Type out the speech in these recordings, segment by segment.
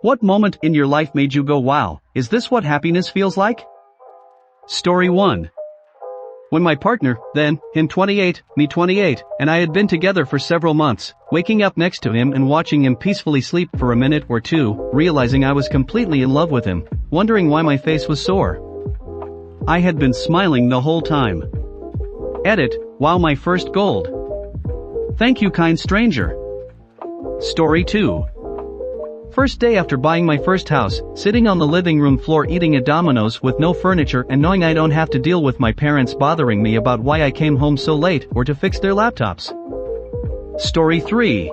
What moment in your life made you go, wow, is this what happiness feels like? Story 1. When my partner, then, him 28, me 28, and I had been together for several months, waking up next to him and watching him peacefully sleep for a minute or two, realizing I was completely in love with him, wondering why my face was sore. I had been smiling the whole time. Edit, wow, my first gold. Thank you, kind stranger. Story 2. First day after buying my first house, sitting on the living room floor eating a Domino's with no furniture and knowing I don't have to deal with my parents bothering me about why I came home so late or to fix their laptops. Story 3.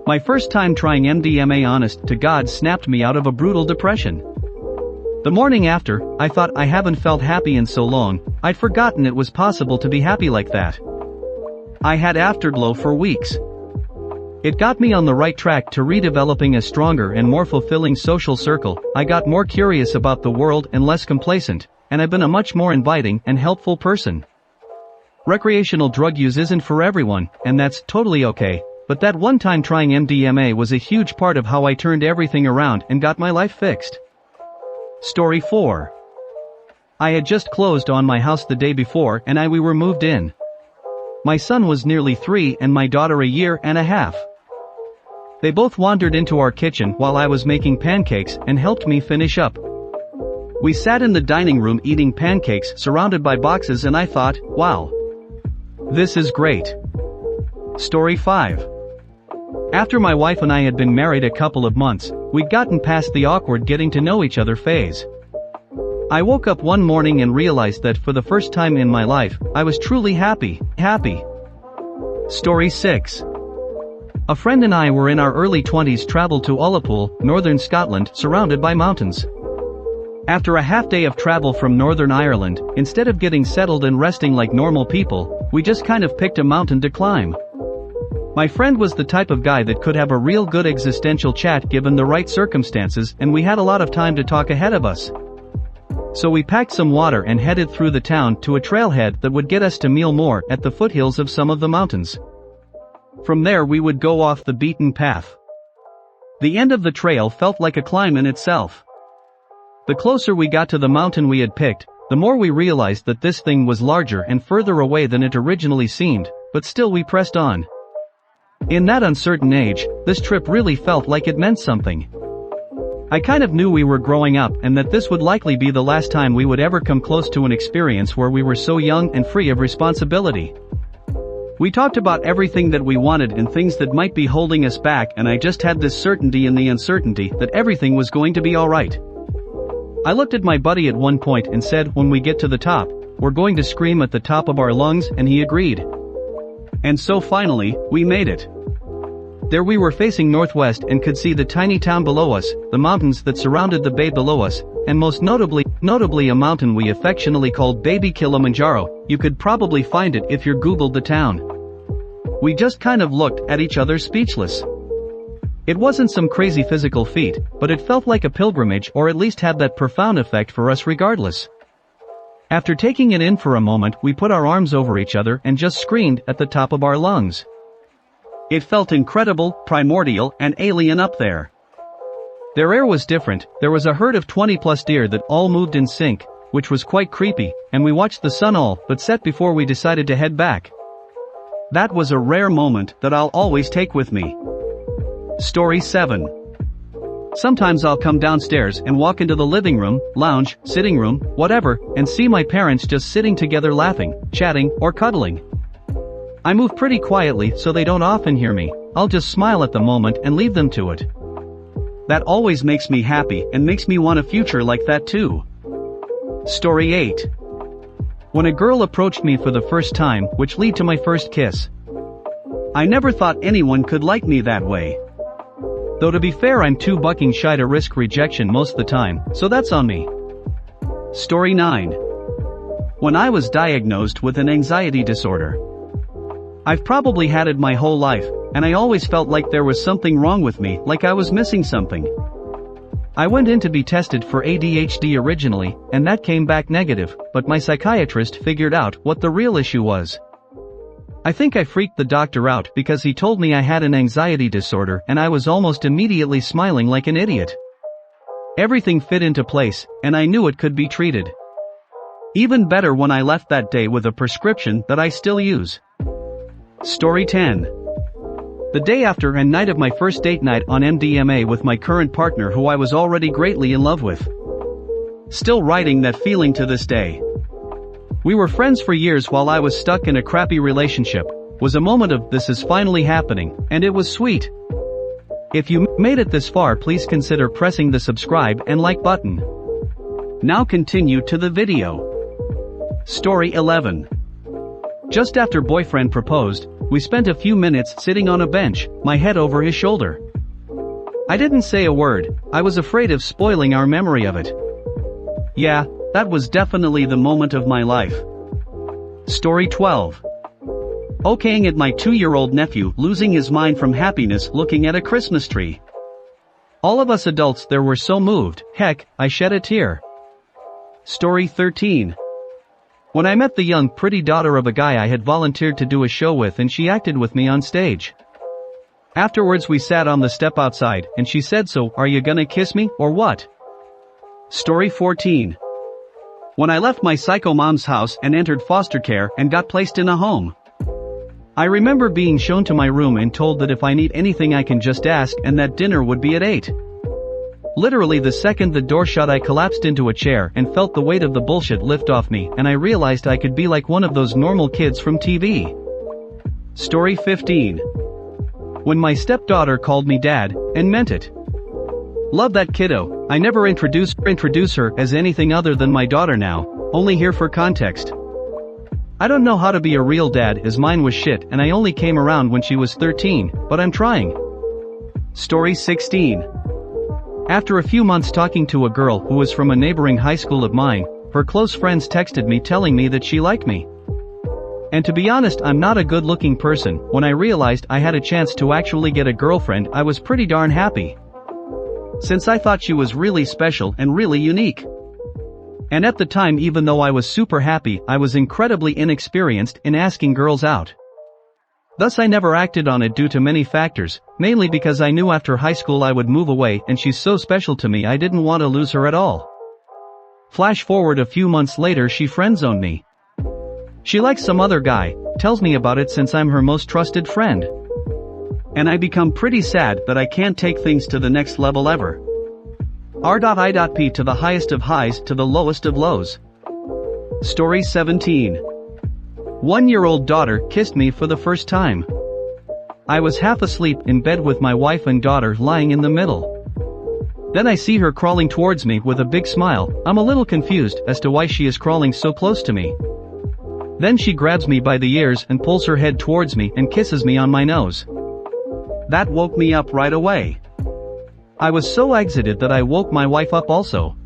My first time trying MDMA, honest to God, snapped me out of a brutal depression. The morning after, I thought I haven't felt happy in so long, I'd forgotten it was possible to be happy like that. I had afterglow for weeks. It got me on the right track to redeveloping a stronger and more fulfilling social circle. I got more curious about the world and less complacent, and I've been a much more inviting and helpful person. Recreational drug use isn't for everyone, and that's totally okay, but that one time trying MDMA was a huge part of how I turned everything around and got my life fixed. Story 4. I had just closed on my house the day before and we were moved in. My son was nearly 3 and my daughter a year and a half. They both wandered into our kitchen while I was making pancakes and helped me finish up. We sat in the dining room eating pancakes surrounded by boxes and I thought, wow, this is great. Story 5. After my wife and I had been married a couple of months, we'd gotten past the awkward getting to know each other phase. I woke up one morning and realized that for the first time in my life, I was truly happy. Story 6. A friend and I were in our early 20s, traveled to Ullapool, northern Scotland, surrounded by mountains. After a half day of travel from Northern Ireland, instead of getting settled and resting like normal people, we just kind of picked a mountain to climb. My friend was the type of guy that could have a real good existential chat given the right circumstances, and we had a lot of time to talk ahead of us. So we packed some water and headed through the town to a trailhead that would get us to Mealmore at the foothills of some of the mountains. From there we would go off the beaten path. The end of the trail felt like a climb in itself. The closer we got to the mountain we had picked, the more we realized that this thing was larger and further away than it originally seemed, but still we pressed on. In that uncertain age, this trip really felt like it meant something. I kind of knew we were growing up and that this would likely be the last time we would ever come close to an experience where we were so young and free of responsibility. We talked about everything that we wanted and things that might be holding us back, and I just had this certainty in the uncertainty that everything was going to be alright. I looked at my buddy at one point and said, when we get to the top, we're going to scream at the top of our lungs, and he agreed. And so finally, we made it. There we were facing northwest and could see the tiny town below us, the mountains that surrounded the bay below us, and most notably a mountain we affectionately called Baby Kilimanjaro. You could probably find it if you Googled the town. We just kind of looked at each other speechless. It wasn't some crazy physical feat, but it felt like a pilgrimage, or at least had that profound effect for us regardless. After taking it in for a moment, we put our arms over each other and just screamed at the top of our lungs. It felt incredible, primordial, and alien up there. Their air was different. There was a herd of 20+ deer that all moved in sync, which was quite creepy, and we watched the sun all but set before we decided to head back. That was a rare moment that I'll always take with me. Story 7. Sometimes I'll come downstairs and walk into the living room, lounge, sitting room, whatever, and see my parents just sitting together laughing, chatting, or cuddling. I move pretty quietly so they don't often hear me. I'll just smile at the moment and leave them to it. That always makes me happy and makes me want a future like that too. Story 8. When a girl approached me for the first time, which led to my first kiss. I never thought anyone could like me that way. Though to be fair, I'm too bucking shy to risk rejection most of the time, so that's on me. Story 9. When I was diagnosed with an anxiety disorder. I've probably had it my whole life, and I always felt like there was something wrong with me, like I was missing something. I went in to be tested for ADHD originally, and that came back negative, but my psychiatrist figured out what the real issue was. I think I freaked the doctor out because he told me I had an anxiety disorder and I was almost immediately smiling like an idiot. Everything fit into place, and I knew it could be treated. Even better when I left that day with a prescription that I still use. Story 10. The day after and night of my first date night on MDMA with my current partner who I was already greatly in love with. Still riding that feeling to this day. We were friends for years while I was stuck in a crappy relationship, was a moment of this is finally happening, and it was sweet. If you made it this far, please consider pressing the subscribe and like button. Now continue to the video. Story 11. Just after boyfriend proposed, we spent a few minutes sitting on a bench, my head over his shoulder. I didn't say a word, I was afraid of spoiling our memory of it. Yeah, that was definitely the moment of my life. Story 12. Okaying at my 2-year-old nephew losing his mind from happiness looking at a Christmas tree. All of us adults there were so moved, heck, I shed a tear. Story 13. When I met the young pretty daughter of a guy I had volunteered to do a show with and she acted with me on stage. Afterwards we sat on the step outside and she said, "So, are you gonna kiss me, or what?" Story 14. When I left my psycho mom's house and entered foster care and got placed in a home. I remember being shown to my room and told that if I need anything I can just ask and that dinner would be at 8. Literally the second the door shut I collapsed into a chair and felt the weight of the bullshit lift off me and I realized I could be like one of those normal kids from TV. Story 15. When my stepdaughter called me dad, and meant it. Love that kiddo. I never introduce her as anything other than my daughter now, only here for context. I don't know how to be a real dad as mine was shit and I only came around when she was 13, but I'm trying. Story 16. After a few months talking to a girl who was from a neighboring high school of mine, her close friends texted me telling me that she liked me. And to be honest, I'm not a good-looking person. When I realized I had a chance to actually get a girlfriend, I was pretty darn happy. Since I thought she was really special and really unique. And at the time, even though I was super happy, I was incredibly inexperienced in asking girls out. Thus I never acted on it due to many factors, mainly because I knew after high school I would move away and she's so special to me I didn't want to lose her at all. Flash forward a few months later, she friend-zoned me. She likes some other guy, tells me about it since I'm her most trusted friend. And I become pretty sad that I can't take things to the next level ever. R.I.P. to the highest of highs to the lowest of lows. Story 17. 1-year-old daughter kissed me for the first time. I was half asleep in bed with my wife and daughter lying in the middle. Then I see her crawling towards me with a big smile. I'm a little confused as to why she is crawling so close to me. Then she grabs me by the ears and pulls her head towards me and kisses me on my nose. That woke me up right away. I was so excited that I woke my wife up also.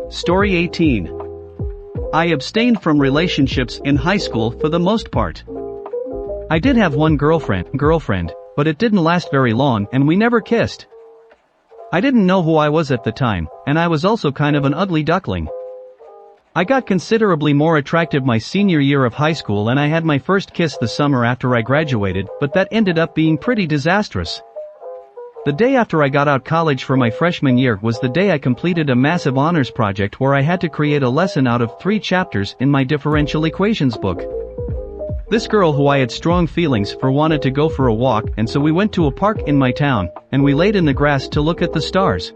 Story 18. I abstained from relationships in high school for the most part. I did have one girlfriend, but it didn't last very long and we never kissed. I didn't know who I was at the time, and I was also kind of an ugly duckling. I got considerably more attractive my senior year of high school and I had my first kiss the summer after I graduated, but that ended up being pretty disastrous. The day after I got out college for my freshman year was the day I completed a massive honors project where I had to create a lesson out of 3 chapters in my differential equations book. This girl who I had strong feelings for wanted to go for a walk, and so we went to a park in my town, and we laid in the grass to look at the stars.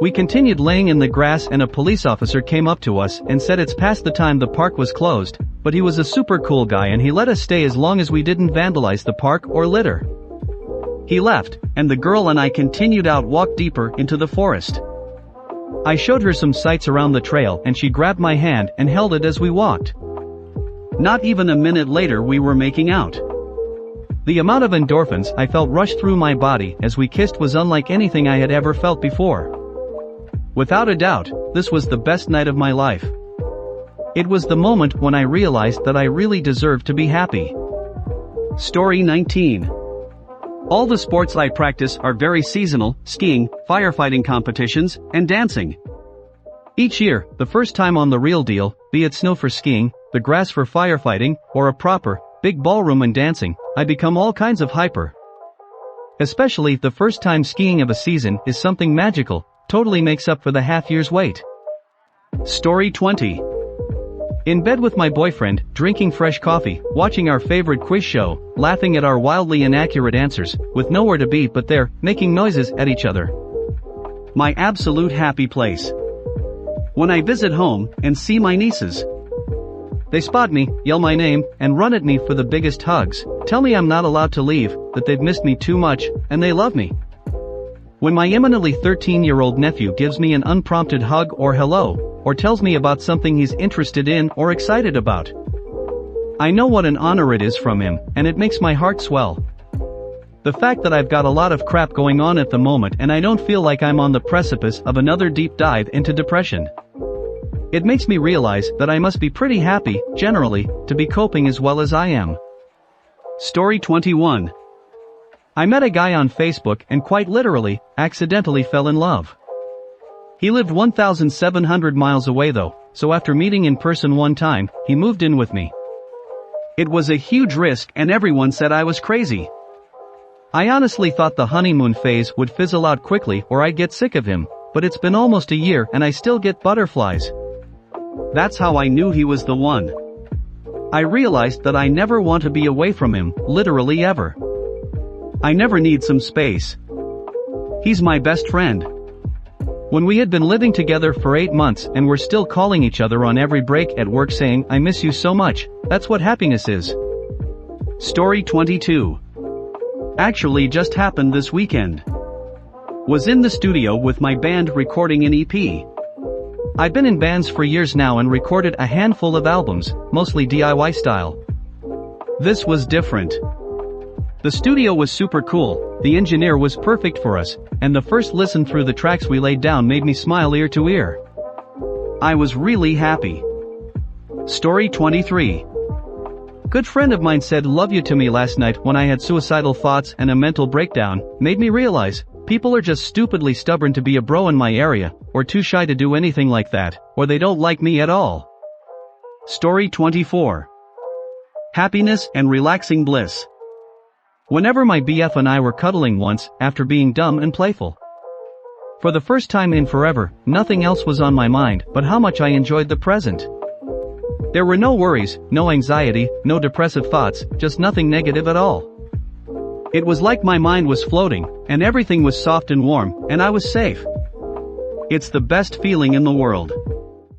We continued laying in the grass and a police officer came up to us and said it's past the time the park was closed, but he was a super cool guy and he let us stay as long as we didn't vandalize the park or litter. He left, and the girl and I continued out walk deeper into the forest. I showed her some sights around the trail and she grabbed my hand and held it as we walked. Not even a minute later we were making out. The amount of endorphins I felt rush through my body as we kissed was unlike anything I had ever felt before. Without a doubt, this was the best night of my life. It was the moment when I realized that I really deserved to be happy. Story 19. All the sports I practice are very seasonal: skiing, firefighting competitions, and dancing. Each year, the first time on the real deal, be it snow for skiing, the grass for firefighting, or a proper, big ballroom and dancing, I become all kinds of hyper. Especially the first time skiing of a season is something magical, totally makes up for the half year's wait. Story 20. In bed with my boyfriend, drinking fresh coffee, watching our favorite quiz show, laughing at our wildly inaccurate answers, with nowhere to be but there, making noises at each other. My absolute happy place. When I visit home and see my nieces, they spot me, yell my name, and run at me for the biggest hugs, tell me I'm not allowed to leave, that they've missed me too much, and they love me. When my eminently 13-year-old nephew gives me an unprompted hug or hello, or tells me about something he's interested in or excited about, I know what an honor it is from him, and it makes my heart swell. The fact that I've got a lot of crap going on at the moment and I don't feel like I'm on the precipice of another deep dive into depression. It makes me realize that I must be pretty happy, generally, to be coping as well as I am. Story 21. I met a guy on Facebook and quite literally, accidentally fell in love. He lived 1,700 miles away though, so after meeting in person one time, he moved in with me. It was a huge risk and everyone said I was crazy. I honestly thought the honeymoon phase would fizzle out quickly or I'd get sick of him, but it's been almost a year and I still get butterflies. That's how I knew he was the one. I realized that I never want to be away from him, literally ever. I never need some space. He's my best friend. When we had been living together for 8 months and were still calling each other on every break at work saying, I miss you so much, that's what happiness is. Story 22. Actually just happened this weekend. Was in the studio with my band recording an EP. I've been in bands for years now and recorded a handful of albums, mostly DIY style. This was different. The studio was super cool, the engineer was perfect for us, and the first listen through the tracks we laid down made me smile ear to ear. I was really happy. Story 23. Good friend of mine said love you to me last night when I had suicidal thoughts and a mental breakdown, made me realize, people are just stupidly stubborn to be a bro in my area, or too shy to do anything like that, or they don't like me at all. Story 24. Happiness and relaxing bliss. Whenever my BF and I were cuddling once, after being dumb and playful. For the first time in forever, nothing else was on my mind but how much I enjoyed the present. There were no worries, no anxiety, no depressive thoughts, just nothing negative at all. It was like my mind was floating, and everything was soft and warm, and I was safe. It's the best feeling in the world.